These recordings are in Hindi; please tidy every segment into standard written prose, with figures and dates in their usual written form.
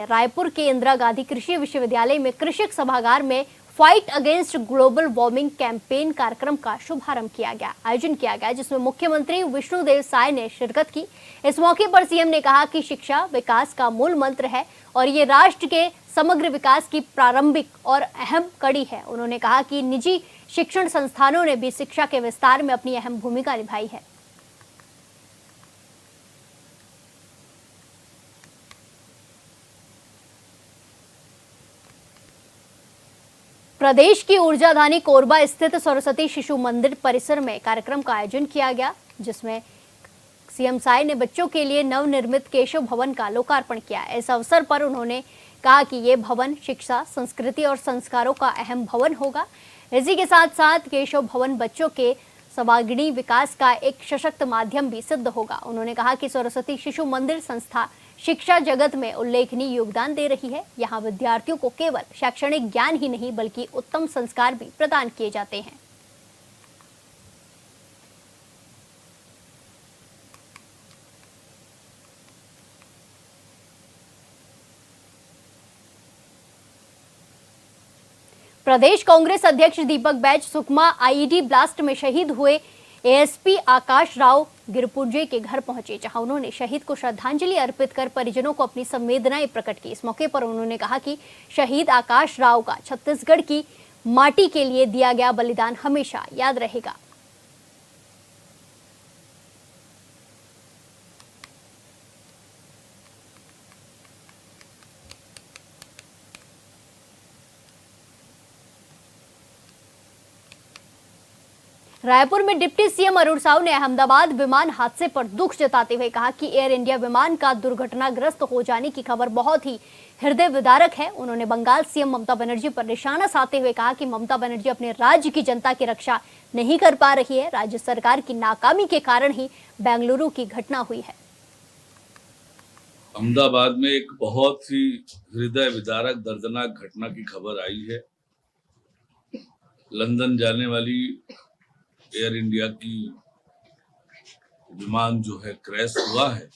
रायपुर के इंदिरा गांधी कृषि विश्वविद्यालय में कृषक सभागार में fight against global warming campaign कार्यक्रम का आयोजन किया गया जिसमें मुख्यमंत्री विष्णुदेव साय ने शिरकत की। इस मौके पर सीएम ने कहा कि शिक्षा विकास का मूल मंत्र है और ये राष्ट्र के समग्र विकास की प्रारंभिक और अहम कड़ी है। उन्होंने कहा कि निजी शिक्षण संस्थानों ने भी शिक्षा के विस्तार में अपनी अहम भूमिका निभाई है। प्रदेश की ऊर्जाधानी कोरबा स्थित सरस्वती शिशु मंदिर परिसर में कार्यक्रम का आयोजन किया गया जिसमें सीएम साय ने बच्चों के लिए नवनिर्मित केशव भवन का लोकार्पण किया। इस अवसर पर उन्होंने कहा कि ये भवन शिक्षा, संस्कृति और संस्कारों का अहम भवन होगा। इसी के साथ साथ केशव भवन बच्चों के सर्वांगीण विकास का एक सशक्त माध्यम भी सिद्ध होगा। उन्होंने कहा कि सरस्वती शिशु मंदिर संस्था शिक्षा जगत में उल्लेखनीय योगदान दे रही है। यहाँ विद्यार्थियों को केवल शैक्षणिक ज्ञान ही नहीं बल्कि उत्तम संस्कार भी प्रदान किए जाते हैं। प्रदेश कांग्रेस अध्यक्ष दीपक बैज सुकमा आईईडी ब्लास्ट में शहीद हुए एएसपी आकाश राव गिरपुंजे के घर पहुंचे, जहां उन्होंने शहीद को श्रद्धांजलि अर्पित कर परिजनों को अपनी संवेदनाएं प्रकट की। इस मौके पर उन्होंने कहा कि शहीद आकाश राव का छत्तीसगढ़ की माटी के लिए दिया गया बलिदान हमेशा याद रहेगा। रायपुर में डिप्टी सीएम अरुण साव ने अहमदाबाद विमान हादसे पर दुख जताते हुए कहा कि एयर इंडिया विमान का दुर्घटनाग्रस्त हो जाने की खबर बहुत ही हृदय विदारक है। उन्होंने बंगाल सीएम ममता बनर्जी पर निशाना साधते हुए कहा कि ममता बनर्जी अपने राज्य की जनता की रक्षा नहीं कर पा रही है। राज्य सरकार की नाकामी के कारण ही बेंगलुरु की घटना हुई है। अहमदाबाद में एक बहुत ही हृदय विदारक दर्दनाक घटना की खबर आई है। लंदन जाने वाली एयर इंडिया की विमान जो है क्रैश हुआ है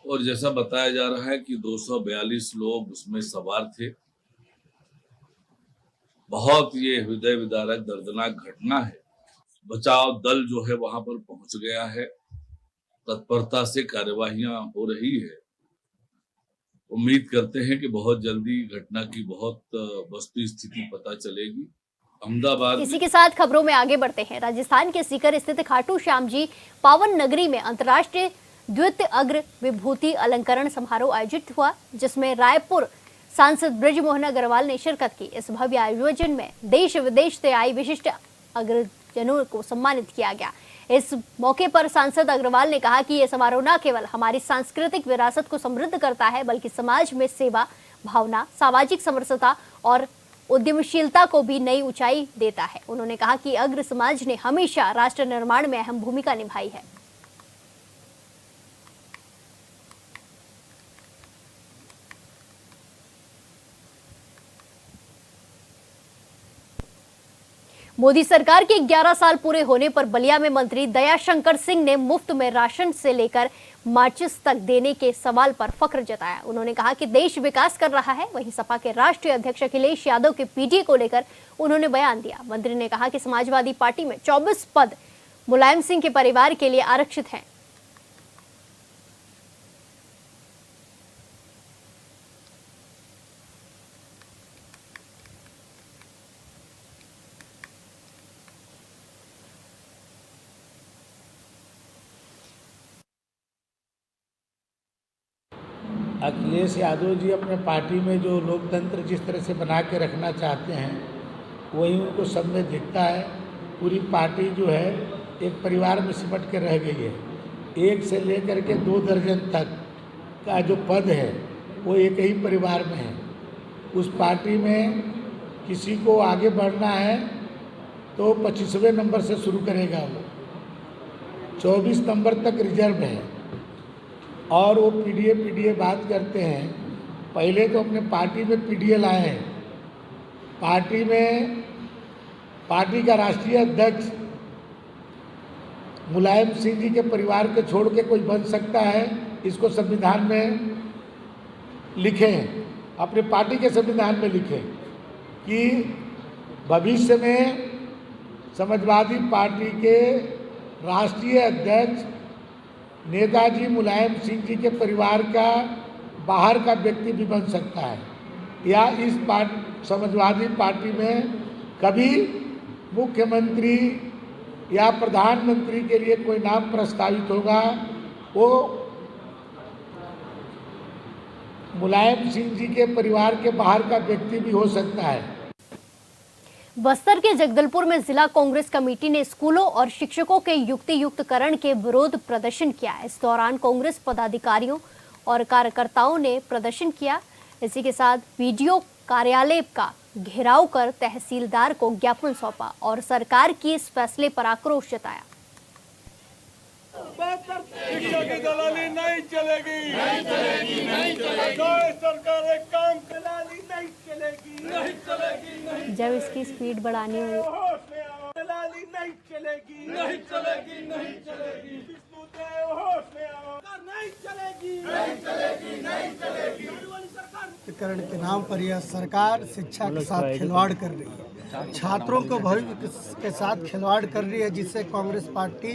और जैसा बताया जा रहा है कि 242 लोग उसमें सवार थे। बहुत ये हृदय विदारक दर्दनाक घटना है। बचाव दल जो है वहां पर पहुंच गया है, तत्परता से कार्यवाहियां हो रही है। उम्मीद करते हैं कि बहुत जल्दी घटना की बहुत वस्तु स्थिति पता चलेगी। अहमदाबाद इसी के साथ खबरों में आगे बढ़ते हैं। राजस्थान के सीकर स्थित खाटू श्याम जी पावन नगरी में अंतर्राष्ट्रीय द्वितीय अग्र विभूति अलंकरण समारोह आयोजित हुआ जिसमें रायपुर सांसद बृजमोहन अग्रवाल ने शिरकत की। इस भव्य आयोजन में देश विदेश से आई विशिष्ट अग्रजनों को सम्मानित किया गया। इस मौके पर सांसद अग्रवाल ने कहा कि यह समारोह न केवल हमारी सांस्कृतिक विरासत को समृद्ध करता है बल्कि समाज में सेवा भावना, सामाजिक समरसता और उद्यमशीलता को भी नई ऊंचाई देता है। उन्होंने कहा कि अग्र समाज ने हमेशा राष्ट्र निर्माण में अहम भूमिका निभाई है। मोदी सरकार के 11 साल पूरे होने पर बलिया में मंत्री दयाशंकर सिंह ने मुफ्त में राशन से लेकर माचिस तक देने के सवाल पर फख्र जताया। उन्होंने कहा कि देश विकास कर रहा है। वहीं सपा के राष्ट्रीय अध्यक्ष अखिलेश यादव के पीटीए को लेकर उन्होंने बयान दिया। मंत्री ने कहा कि समाजवादी पार्टी में 24 पद मुलायम सिंह के परिवार के लिए आरक्षित हैं। अखिलेश यादव जी अपने पार्टी में जो लोकतंत्र जिस तरह से बना के रखना चाहते हैं वही उनको सब में दिखता है। पूरी पार्टी जो है एक परिवार में सिमट के रह गई है। 1 से लेकर के 2 दर्जन तक का जो पद है वो एक ही परिवार में है। उस पार्टी में किसी को आगे बढ़ना है तो 25वें नंबर से शुरू करेगा, वो 24 नंबर तक रिजर्व है। और वो पीडीए बात करते हैं। पहले तो अपने पार्टी में पीडीए लाए हैं। पार्टी का राष्ट्रीय अध्यक्ष मुलायम सिंह जी के परिवार के छोड़ के कोई बन सकता है? इसको संविधान में लिखें, अपने पार्टी के संविधान में लिखें कि भविष्य में समाजवादी पार्टी के राष्ट्रीय अध्यक्ष नेताजी मुलायम सिंह जी के परिवार का बाहर का व्यक्ति भी बन सकता है, या इस समाजवादी पार्टी में कभी मुख्यमंत्री या प्रधानमंत्री के लिए कोई नाम प्रस्तावित होगा, वो मुलायम सिंह जी के परिवार के बाहर का व्यक्ति भी हो सकता है। बस्तर के जगदलपुर में जिला कांग्रेस कमेटी ने स्कूलों और शिक्षकों के युक्तियुक्तकरण के विरोध प्रदर्शन किया। इस दौरान कांग्रेस पदाधिकारियों और कार्यकर्ताओं ने प्रदर्शन किया। इसी के साथ वीडियो कार्यालय का घेराव कर तहसीलदार को ज्ञापन सौंपा और सरकार के इस फैसले पर आक्रोश जताया। शिक्षा की दलाली नहीं चलेगी, नहीं चलेगी, नहीं चलेगी। सरकार एक काम दलाली नहीं चलेगी, नहीं चलेगी, नहीं। जब इसकी स्पीड बढ़ानी हो, दलाली नहीं चलेगी, नहीं चलेगी, नहीं चलेगी। होश में आओ, नहीं चलेगी, नहीं चलेगी, नहीं चलेगी। करण के नाम पर यह सरकार शिक्षा के साथ खिलवाड़ कर रही है, छात्रों को भविष्य के साथ खिलवाड़ कर रही है, जिससे कांग्रेस पार्टी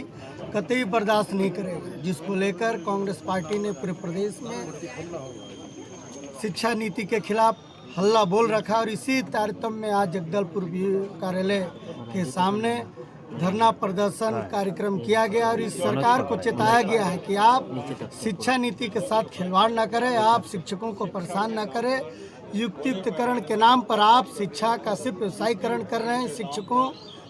कतई बर्दाश्त नहीं करेगा। जिसको लेकर कांग्रेस पार्टी ने पूरे प्रदेश में शिक्षा नीति के खिलाफ हल्ला बोल रखा और इसी तारतम्य में आज जगदलपुर कार्यालय के सामने धरना प्रदर्शन कार्यक्रम किया गया और इस सरकार को चेताया गया है कि आप शिक्षा नीति के साथ खिलवाड़ न करें, आप शिक्षकों को परेशान न करें। युक्तियुक्तकरण के नाम पर आप शिक्षा का सिर्फ व्यवसायीकरण कर रहे हैं, शिक्षकों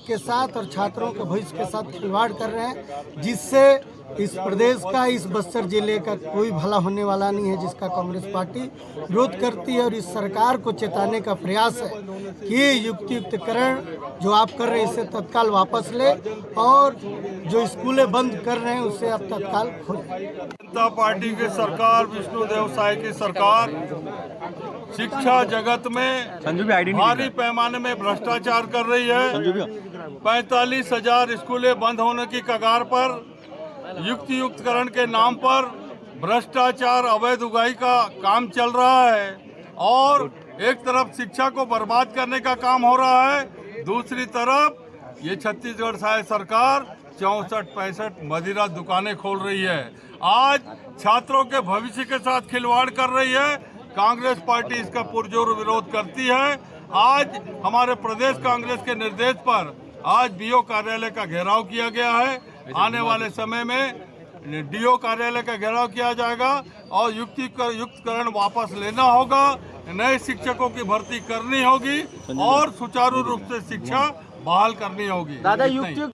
के साथ और छात्रों के भविष्य के साथ खिलवाड़ कर रहे हैं, जिससे इस प्रदेश का, इस बस्तर जिले का कोई भला होने वाला नहीं है, जिसका कांग्रेस पार्टी विरोध करती है। और इस सरकार को चेताने का प्रयास है कि युक्तियुक्तकरण जो आप कर रहे हैं इसे तत्काल वापस ले और जो स्कूलें बंद कर रहे हैं उसे आप तत्काल खोलें। जनता पार्टी की सरकार, विष्णुदेव साय की सरकार शिक्षा जगत में भारी पैमाने में भ्रष्टाचार कर रही है। 45,000 स्कूलें बंद होने की कगार पर युक्तियुक्तकरण के नाम पर भ्रष्टाचार, अवैध उगाही का काम चल रहा है और एक तरफ शिक्षा को बर्बाद करने का काम हो रहा है, दूसरी तरफ ये छत्तीसगढ़ साय सरकार 64-65 मदिरा दुकानें खोल रही है। आज छात्रों के भविष्य के साथ खिलवाड़ कर रही है। कांग्रेस पार्टी इसका पुरजोर विरोध करती है। आज हमारे प्रदेश कांग्रेस के निर्देश पर आज बीओ कार्यालय का घेराव किया गया है। आने वाले समय में डीओ कार्यालय का घेराव किया जाएगा और युक्तिकरण वापस लेना होगा, नए शिक्षकों की भर्ती करनी होगी और सुचारू रूप से शिक्षा बहाल करनी होगी।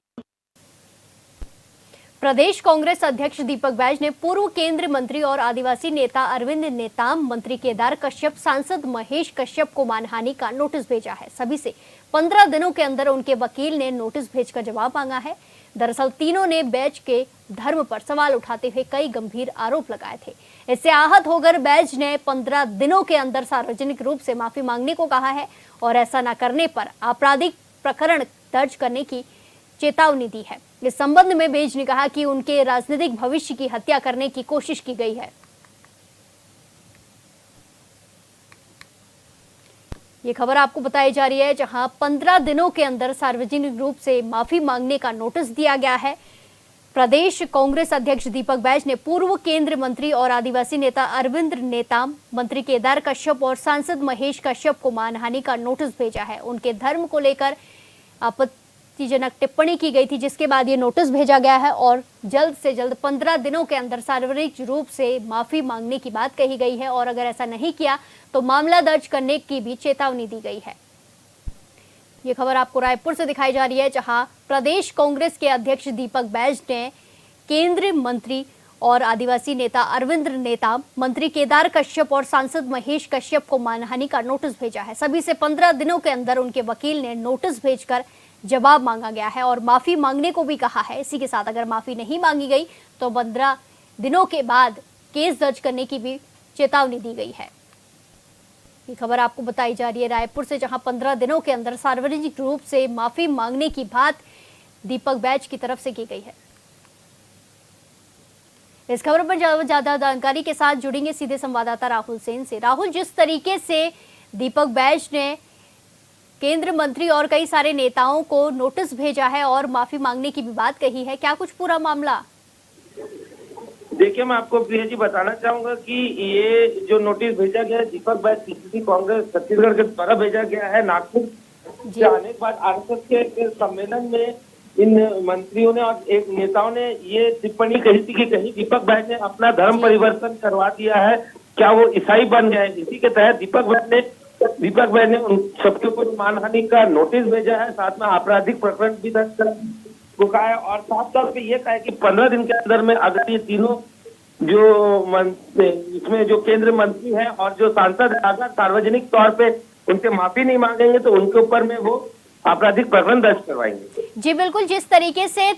प्रदेश कांग्रेस अध्यक्ष दीपक बैज ने पूर्व केंद्रीय मंत्री और आदिवासी नेता अरविंद नेताम, मंत्री केदार कश्यप, सांसद महेश कश्यप को मानहानि का नोटिस भेजा है। सभी से 15 दिनों के अंदर उनके वकील ने नोटिस भेजकर जवाब मांगा है। दरअसल तीनों ने बैज के धर्म पर सवाल उठाते हुए कई गंभीर आरोप लगाए थे। इससे आहत होकर बैज ने 15 दिनों के अंदर सार्वजनिक रूप से माफी मांगने को कहा है और ऐसा न करने पर आपराधिक प्रकरण दर्ज करने की चेतावनी दी है। इस संबंध में बैज ने कहा कि उनके राजनीतिक भविष्य की हत्या करने की कोशिश की गई है। ये खबर आपको बताई जा रही है, जहां 15 दिनों के अंदर सार्वजनिक रूप से माफी मांगने का नोटिस दिया गया है। प्रदेश कांग्रेस अध्यक्ष दीपक बैज ने पूर्व केंद्रीय मंत्री और आदिवासी नेता अरविंद नेताम, मंत्री केदार कश्यप और सांसद महेश कश्यप को मानहानि का नोटिस भेजा है। उनके धर्म को लेकर आपत्तिजनक टिप्पणी की गई थी, जिसके बाद ये नोटिस भेजा गया है और जल्द से जल्द 15 दिनों के अंदर सार्वजनिक रूप से माफी मांगने की बात कही गई है और अगर ऐसा नहीं किया तो मामला दर्ज करने की भी चेतावनी दी गई है। ये खबर आपको रायपुर से दिखाई जा रही है, जहां प्रदेश कांग्रेस के अध्यक्ष दीपक बैज ने केंद्रीय मंत्री और आदिवासी नेता अरविंद नेताम, मंत्री केदार कश्यप और सांसद महेश कश्यप को मानहानि का नोटिस भेजा है। सभी से 15 दिनों के अंदर उनके वकील ने नोटिस भेजकर जवाब मांगा गया है और माफी मांगने को भी कहा है। इसी के साथ अगर माफी नहीं मांगी गई तो 15 दिनों के बाद केस दर्ज करने की भी चेतावनी दी गई है। ये खबर आपको बताई जा रही है रायपुर से, जहां 15 दिनों के अंदर सार्वजनिक रूप से माफी मांगने की बात दीपक बैज की तरफ से की गई है। इस खबर पर ज्यादा जानकारी के साथ जुड़ेंगे सीधे संवाददाता राहुल सेन से। राहुल, जिस तरीके से दीपक बैज ने केंद्र मंत्री और कई सारे नेताओं को नोटिस भेजा है और माफी मांगने की भी बात कही है, क्या कुछ पूरा मामला? देखिए, मैं आपको प्रिया जी बताना चाहूंगा कि ये जो नोटिस भेजा गया है दीपक बैज पीसीसी कांग्रेस छत्तीसगढ़ के द्वारा भेजा गया है। नागपुर जाने के बाद आरएसएस के सम्मेलन में इन मंत्रियों ने और एक नेताओं ने ये टिप्पणी कही थी कि कहीं दीपक बैज ने अपना धर्म परिवर्तन करवा दिया है, क्या वो ईसाई बन गए। इसी के तहत दीपक बैज ने उन सबके ऊपर मानहानि का नोटिस भेजा है, साथ में आपराधिक प्रकरण भी दर्ज कर चुका है और साफ तौर पे ये कहा है कि 15 दिन के अंदर में अगर ये तीनों जो इसमें जो केंद्र मंत्री है और जो सांसद अगर सार्वजनिक तौर पे उनसे माफी नहीं मांगेंगे तो उनके ऊपर में वो आपराधिक प्रकरण दर्ज करवाएंगे। जी बिल्कुल, जिस तरीके से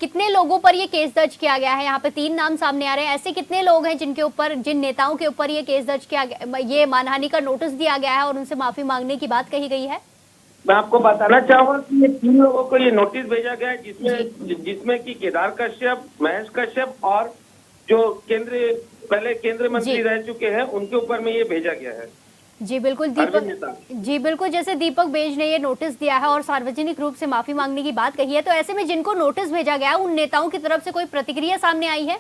कितने लोगों पर ये केस दर्ज किया गया है, यहाँ पे 3 नाम सामने आ रहे हैं, ऐसे कितने लोग हैं जिनके ऊपर, जिन नेताओं के ऊपर ये केस दर्ज किया गया, ये मानहानि का नोटिस दिया गया है और उनसे माफी मांगने की बात कही गई है? मैं आपको बताना चाहूंगा कि ये 3 लोगों को ये नोटिस भेजा गया है, जिसमें कि केदार कश्यप, महेश कश्यप और जो पहले केंद्र मंत्री रह चुके हैं उनके ऊपर में ये भेजा गया है। जी बिल्कुल, जैसे दीपक बैज ने ये नोटिस दिया है और सार्वजनिक रूप से माफी मांगने की बात कही है, तो ऐसे में जिनको नोटिस भेजा गया उन नेताओं की तरफ से कोई प्रतिक्रिया सामने आई है?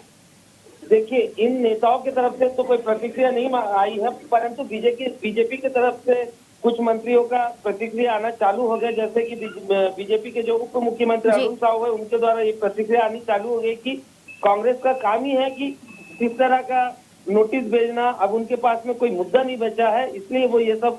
देखिए, इन नेताओं की तरफ से तो कोई प्रतिक्रिया नहीं आई है, परंतु बीजेपी की तरफ से कुछ मंत्रियों का प्रतिक्रिया आना चालू हो गया। जैसे कि बीजेपी के जो उप मुख्यमंत्री अरुण साहू है उनके द्वारा ये प्रतिक्रिया आनी चालू हो गई कि कांग्रेस का काम ही है कि इस तरह का नोटिस भेजना, अब उनके पास में कोई मुद्दा नहीं बचा है, इसलिए वो ये सब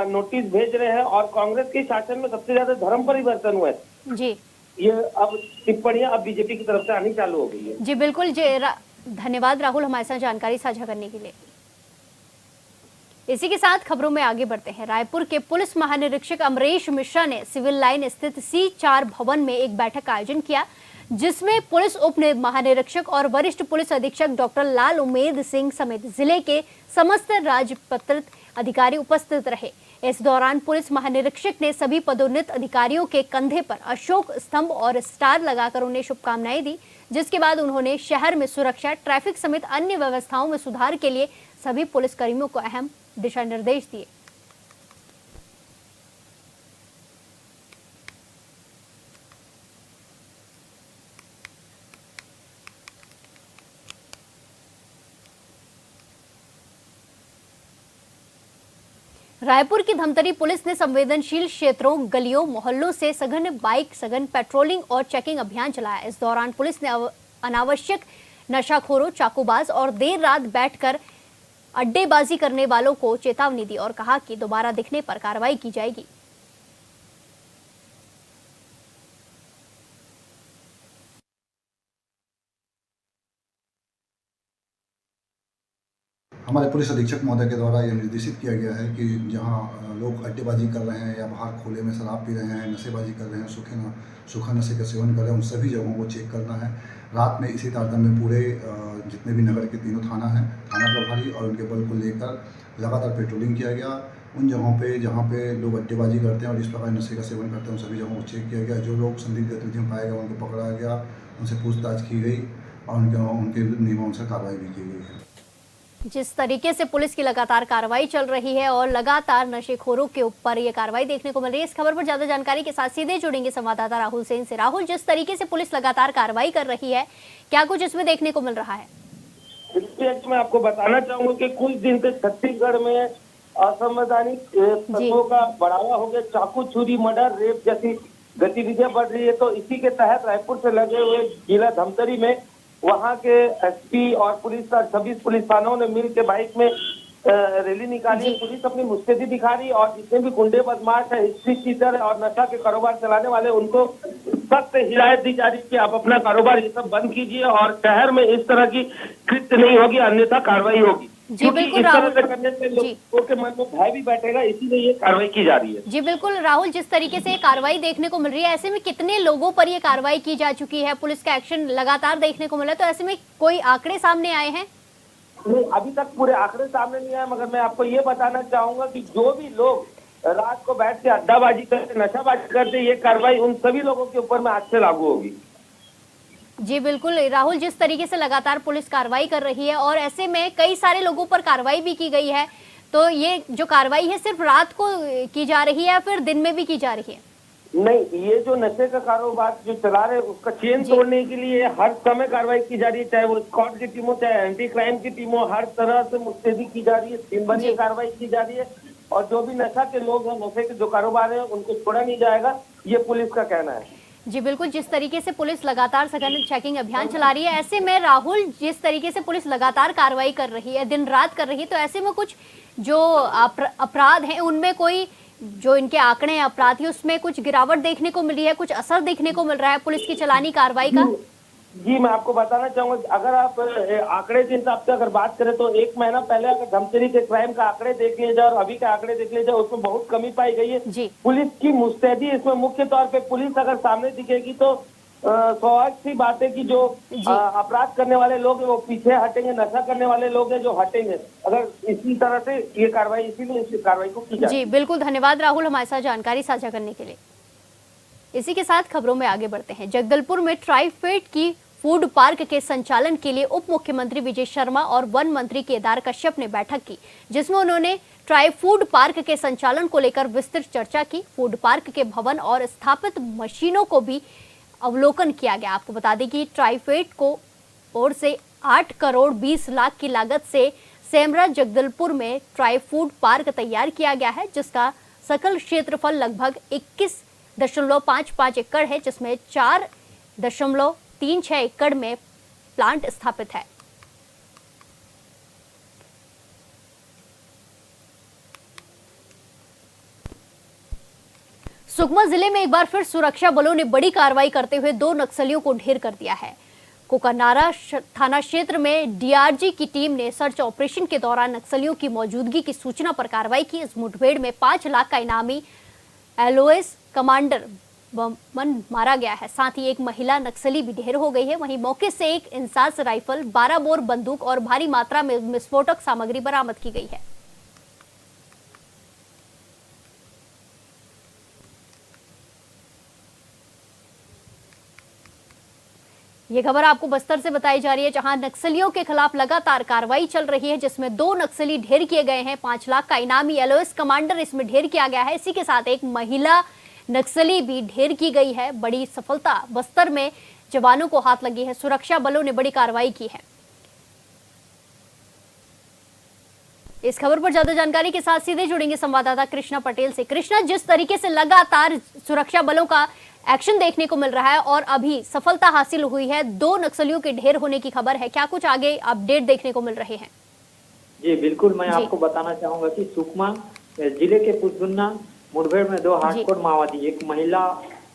नोटिस भेज रहे हैं और कांग्रेस के शासन में सबसे ज्यादा धर्म परिवर्तन हुआ है जी। ये अब टिप्पणियां अब बीजेपी की तरफ से आनी चालू हो गई है। जी बिल्कुल, धन्यवाद राहुल हमारे साथ जानकारी साझा करने के लिए। इसी के साथ खबरों में आगे बढ़ते हैं। रायपुर के पुलिस महानिरीक्षक अमरीश मिश्रा ने सिविल लाइन स्थित C4 भवन में एक बैठक का आयोजन किया, जिसमें पुलिस उप महानिरीक्षक और वरिष्ठ पुलिस अधीक्षक डॉक्टर लाल उमेद सिंह समेत जिले के समस्त राजपत्रित अधिकारी उपस्थित रहे। इस दौरान पुलिस महानिरीक्षक ने सभी पदोन्नत अधिकारियों के कंधे पर अशोक स्तंभ और स्टार लगाकर उन्हें शुभकामनाएं दी, जिसके बाद उन्होंने शहर में सुरक्षा, ट्रैफिक समेत अन्य व्यवस्थाओं में सुधार के लिए सभी पुलिसकर्मियों को अहम दिशा निर्देश दिए। रायपुर की धमतरी पुलिस ने संवेदनशील क्षेत्रों, गलियों, मोहल्लों से सघन पेट्रोलिंग और चेकिंग अभियान चलाया। इस दौरान पुलिस ने अनावश्यक नशाखोरों, चाकूबाज और देर रात बैठकर अड्डेबाजी करने वालों को चेतावनी दी और कहा कि दोबारा दिखने पर कार्रवाई की जाएगी। हमारे पुलिस अधीक्षक महोदय के द्वारा यह निर्देशित किया गया है कि जहां लोग अड्डेबाजी कर रहे हैं या बाहर खुले में शराब पी रहे हैं, नशेबाजी कर रहे हैं, सूखा नशे का सेवन कर रहे हैं, उन सभी जगहों को चेक करना है। रात में इसी तारतम्य में पूरे जितने भी नगर के 3 थाना हैं, थाना प्रभारी और उनके बल को लेकर लगातार पेट्रोलिंग किया गया। उन जगहों पे जहाँ पे लोग अड्डेबाजी करते हैं और इस प्रकार नशे का सेवन करते हैं, उन सभी जगहों को चेक किया गया। जो लोग संदिग्ध गतिविधियों में पाया गया उनको पकड़ा गया, उनसे पूछताछ की गई और उनके नियमानुसार कार्रवाई भी की गई है। जिस तरीके से पुलिस की लगातार कार्रवाई चल रही है और लगातार नशेखोरों के ऊपर ये कार्रवाई देखने को मिल रही है, इस खबर पर ज्यादा जानकारी के साथ सीधे जुड़ेंगे संवाददाता राहुल सेन से। राहुल, जिस तरीके से पुलिस लगातार कार्रवाई कर रही है, क्या कुछ इसमें देखने को मिल रहा है? मैं आपको बताना चाहूंगा कि कुछ दिन से छत्तीसगढ़ में असंवैधानिक तत्वों का बढ़ावा हो गया, चाकू, छुरी, मर्डर, रेप जैसी गतिविधियां बढ़ रही है। तो इसी के तहत रायपुर से लगे हुए जिला धमतरी में वहां के एसपी और पुलिस का 26 पुलिस थानों ने मिल के बाइक में रैली निकाली। पुलिस अपनी मुस्तैदी दिखा रही और जितने भी गुंडे बदमाश है, हिस्ट्री टीचर और नशा के कारोबार चलाने वाले, उनको सख्त हिदायत दी जा रही है कि आप अपना कारोबार ये सब बंद कीजिए और शहर में इस तरह की कृत्य नहीं होगी, अन्यथा कार्रवाई होगी। जी बिल्कुल राहुल, करने से लोगों के मन में भय भी बैठेगा, इसीलिए ये कार्रवाई की जा रही है। जी बिल्कुल राहुल, जिस तरीके से ये कार्रवाई देखने को मिल रही है, ऐसे में कितने लोगों पर ये कार्रवाई की जा चुकी है? पुलिस का एक्शन लगातार देखने को मिला, तो ऐसे में कोई आंकड़े सामने आए हैं? नहीं, अभी तक पूरे आंकड़े सामने नहीं आए, मगर मैं आपको ये बताना चाहूंगा कि जो भी लोग रात को बैठ के अड्डाबाजी करते, नशाबाजी करते, ये कार्रवाई उन सभी लोगों के ऊपर में आज से लागू होगी। जी बिल्कुल राहुल, जिस तरीके से लगातार पुलिस कार्रवाई कर रही है और ऐसे में कई सारे लोगों पर कार्रवाई भी की गई है, तो ये जो कार्रवाई है सिर्फ रात को की जा रही है या फिर दिन में भी की जा रही है? नहीं, ये जो नशे का कारोबार जो चला रहे उसका चेन तोड़ने के लिए हर समय कार्रवाई की जा रही है, चाहे वो स्क्वाड की टीम हो चाहे एंटी क्राइम की टीम हो, हर तरह से मुस्तैदी की जा रही है, दिन भर ये कार्रवाई की जा रही है और जो भी नशा के लोग हैं, नशे के जो कारोबार है उनको छोड़ा नहीं जाएगा, ये पुलिस का कहना है। जी बिल्कुल, जिस तरीके से पुलिस लगातार सघन चेकिंग अभियान चला रही है, ऐसे में राहुल जिस तरीके से पुलिस लगातार कार्रवाई कर रही है, दिन रात कर रही है, तो ऐसे में कुछ जो अपराध हैं उनमें कोई जो इनके आंकड़े हैं अपराधी उसमें कुछ गिरावट देखने को मिली है, कुछ असर देखने को मिल रहा है पुलिस की चलानी कार्रवाई का? जी मैं आपको बताना चाहूंगा, अगर आप आंकड़े के हिसाब से अगर बात करें तो 1 महीना पहले अगर धमतरी के क्राइम का आंकड़े देख लिया जाए और अभी के आंकड़े देख लिया जाए उसमें बहुत कमी पाई गई है। पुलिस की मुस्तैदी इसमें मुख्य तौर पे पुलिस अगर सामने दिखेगी तो स्वाभाविक सी बात है कि जो अपराध करने वाले लोग हैं वो पीछे हटेंगे, नशा करने वाले लोग हैं जो हटेंगे, अगर इसी तरह से ये कार्रवाई, इसीलिए इस कार्रवाई को की जाए। जी बिल्कुल, धन्यवाद राहुल हमारे साथ जानकारी साझा करने के लिए। इसी के साथ खबरों में आगे बढ़ते हैं। जगदलपुर में ट्राइफेड की फूड पार्क के संचालन के लिए उप मुख्यमंत्री विजय शर्मा और वन मंत्री केदार कश्यप ने बैठक की, जिसमें उन्होंने ट्राई फूड पार्क के संचालन को लेकर विस्तृत चर्चा की। फूड पार्क के भवन और स्थापित मशीनों को भी अवलोकन किया गया। आपको बता दें कि ट्राइफेड को ओर से 8 करोड़ 20 लाख की लागत से सेमरा जगदलपुर में ट्राई फूड पार्क तैयार किया गया है, जिसका सकल क्षेत्रफल लगभग 21.55 एकड़ है, जिसमें 4.36 एकड़ में प्लांट स्थापित है। सुकमा जिले में एक बार फिर सुरक्षा बलों ने बड़ी कार्रवाई करते हुए 2 नक्सलियों को ढेर कर दिया है। कोकानारा थाना क्षेत्र में डीआरजी की टीम ने सर्च ऑपरेशन के दौरान नक्सलियों की मौजूदगी की सूचना पर कार्रवाई की। इस मुठभेड़ में 5 लाख का इनामी एलओएस कमांडर बमन मारा गया है। साथ ही एक महिला नक्सली भी ढेर हो गई है। वहीं मौके से एक इंसास राइफल, 12 बोर बंदूक और भारी मात्रा में विस्फोटक सामग्री बरामद की गई है। ये खबर आपको बस्तर से बताई जा रही है, जहां नक्सलियों के खिलाफ लगातार कार्रवाई चल रही है, जिसमें 2 नक्सली ढेर किए गए हैं। 5 लाख का इनामी एलओएस कमांडर इसमें ढेर किया गया है। इसी के साथ एक महिला नक्सली भी ढेर की गई है। बड़ी सफलता बस्तर में जवानों को हाथ लगी है। सुरक्षा बलों ने बड़ी कार्रवाई की है। इस खबर पर ज्यादा जानकारी के साथ सीधे जुड़ेंगे संवाददाता कृष्णा पटेल से। कृष्णा, जिस तरीके से लगातार सुरक्षा बलों का एक्शन देखने को मिल रहा है और अभी सफलता हासिल हुई है, 2 नक्सलियों के ढेर होने की खबर है, क्या कुछ आगे अपडेट देखने को मिल रहे हैं? जी बिल्कुल, मैं आपको बताना चाहूंगा कि सुकमा जिले के पुसगुन्ना मुठभेड़ में 2 हार्डकोर माओवादी, एक महिला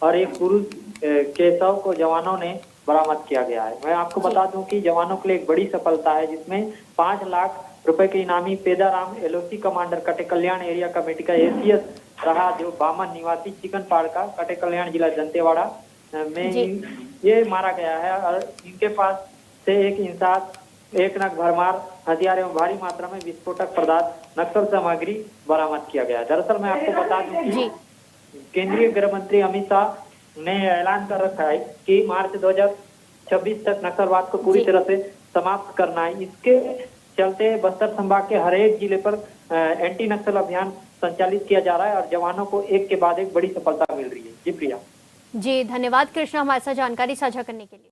और एक पुरुष के शव को जवानों ने बरामद किया गया है। मैं आपको बता दूं कि जवानों के लिए एक बड़ी सफलता है, जिसमें 5 लाख रुपए के इनामी पेदाराम एलओसी कमांडर कटे कल्याण एरिया कमेटी का एसीएस रहा, जो बामन निवासी चिकन पाड़ का कटे कल्याण जिला दंतेवाड़ा में ये मारा गया है। और इनके पास से एक इंसास, 1 नग भरमार हथियार एवं भारी मात्रा में विस्फोटक पदार्थ नक्सल सामग्री बरामद किया गया है। दरअसल मैं आपको बता दूं कि केंद्रीय गृह मंत्री अमित शाह ने ऐलान कर रखा है कि मार्च 2026 तक नक्सलवाद को पूरी तरह से समाप्त करना है। इसके चलते बस्तर संभाग के हर एक जिले पर एंटी नक्सल अभियान संचालित किया जा रहा है और जवानों को एक के बाद एक बड़ी सफलता मिल रही है। जी प्रिया। जी धन्यवाद कृष्णा हमारे साथ जानकारी साझा करने के लिए।